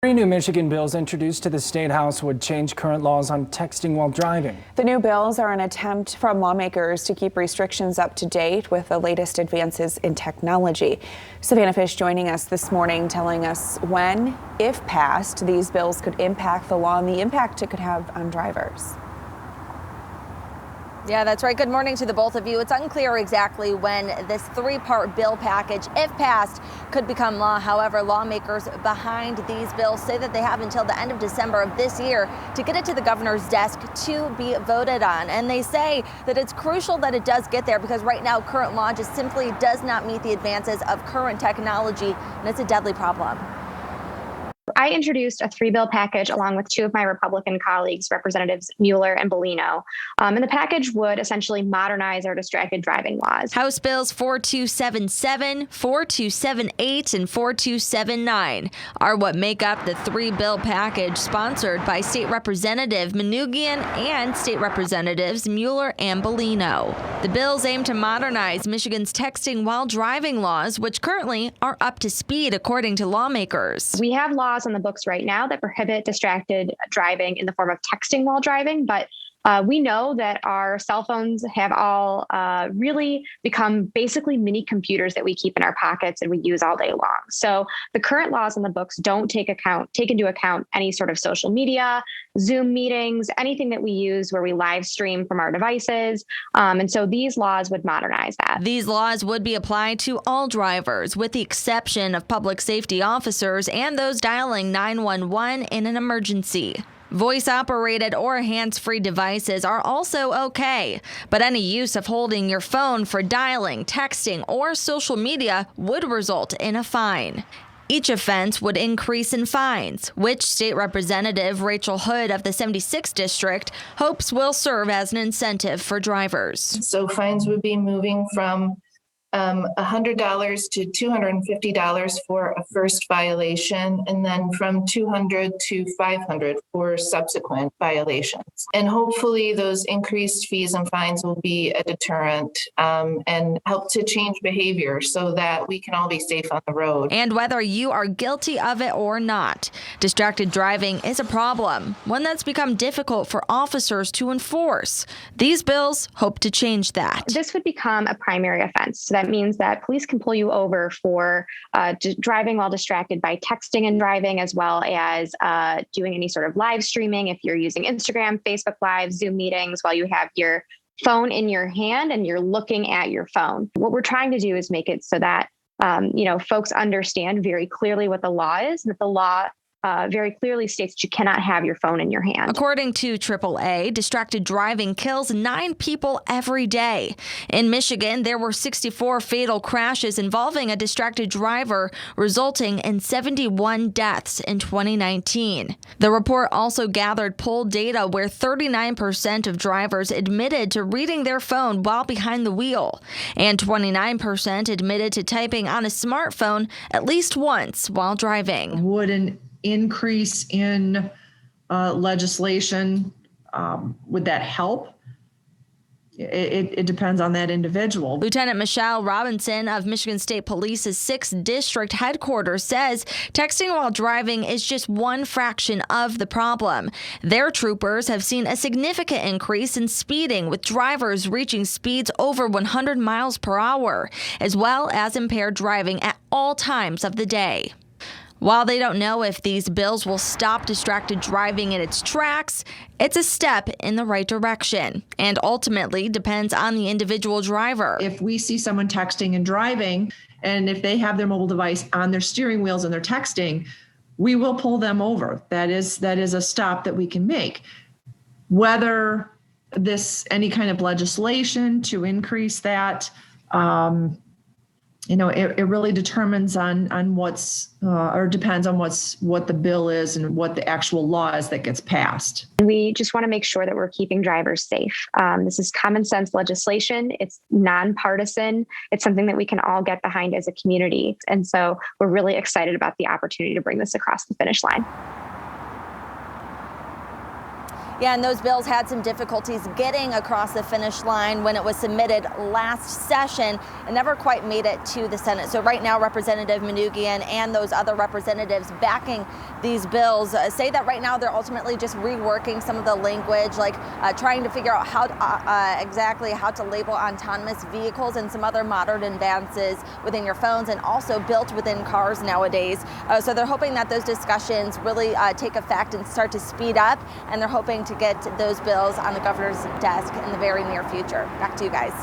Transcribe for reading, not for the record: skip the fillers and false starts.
Three new Michigan bills introduced to the State House would change current laws on texting while driving. The new bills are an attempt from lawmakers to keep restrictions up to date with the latest advances in technology. Savannah Fish joining us this morning, telling us when, if passed, these bills could impact the law and the impact it could have on drivers. Yeah, that's right. Good morning to the both of you. It's unclear exactly when this three-part bill package, if passed, could become law. However, lawmakers behind these bills say that they have until the end of December of this year to get it to the governor's desk to be voted on. And they say that it's crucial that it does get there because right now current law just simply does not meet the advances of current technology, and it's a deadly problem. I introduced a three-bill package along with two of my Republican colleagues, Representatives Mueller and Bellino. And the package would essentially modernize our distracted driving laws. House Bills 4277, 4278, and 4279 are what make up the three-bill package sponsored by State Representative Manoogian and State Representatives Mueller and Bellino. The bills aim to modernize Michigan's texting while driving laws, which currently are up to speed, according to lawmakers. We have laws on the books right now that prohibit distracted driving in the form of texting while driving, but we know that our cell phones have all really become basically mini computers that we keep in our pockets and we use all day long. So the current laws on the books don't take into account any sort of social media, Zoom meetings, anything that we use where we live stream from our devices. And so these laws would modernize that. These laws would be applied to all drivers, with the exception of public safety officers and those dialing 911 in an emergency. Voice-operated or hands-free devices are also okay, but any use of holding your phone for dialing, texting, or social media would result in a fine. Each offense would increase in fines, which State Representative Rachel Hood of the 76th District hopes will serve as an incentive for drivers. So fines would be moving from $100 to $250 for a first violation, and then from $200 to $500 for subsequent violations. And hopefully those increased fees and fines will be a deterrent and help to change behavior so that we can all be safe on the road. And whether you are guilty of it or not, distracted driving is a problem, one that's become difficult for officers to enforce. These bills hope to change that. This would become a primary offense. So that means that police can pull you over for driving while distracted by texting and driving, as well as doing any sort of live streaming if you're using Instagram, Facebook Live, Zoom meetings while you have your phone in your hand and you're looking at your phone. What we're trying to do is make it so that folks understand very clearly what the law is, and that the law very clearly states that you cannot have your phone in your hand. According to AAA, distracted driving kills 9 people every day. In Michigan, there were 64 fatal crashes involving a distracted driver, resulting in 71 deaths in 2019. The report also gathered poll data where 39% of drivers admitted to reading their phone while behind the wheel, and 29% admitted to typing on a smartphone at least once while driving. Would an increase in legislation, would that help? It depends on that individual. Lieutenant Michelle Robinson of Michigan State Police's 6th District headquarters says texting while driving is just one fraction of the problem. Their troopers have seen a significant increase in speeding, with drivers reaching speeds over 100 miles per hour, as well as impaired driving at all times of the day. While they don't know if these bills will stop distracted driving in its tracks, it's a step in the right direction and ultimately depends on the individual driver. If we see someone texting and driving, and if they have their mobile device on their steering wheels and they're texting, we will pull them over. That is a stop that we can make. Whether any kind of legislation to increase that, it really determines on depends on what the bill is and what the actual law is that gets passed. We just want to make sure that we're keeping drivers safe. This is common sense legislation. It's nonpartisan. It's something that we can all get behind as a community. And so we're really excited about the opportunity to bring this across the finish line. Yeah, and those bills had some difficulties getting across the finish line when it was submitted last session and never quite made it to the Senate. So right now, Representative Manoogian and those other representatives backing these bills say that right now they're ultimately just reworking some of the language, like trying to figure out how exactly how to label autonomous vehicles and some other modern advances within your phones and also built within cars nowadays. So they're hoping that those discussions really take effect and start to speed up, and they're hoping to get those bills on the governor's desk in the very near future. Back to you guys.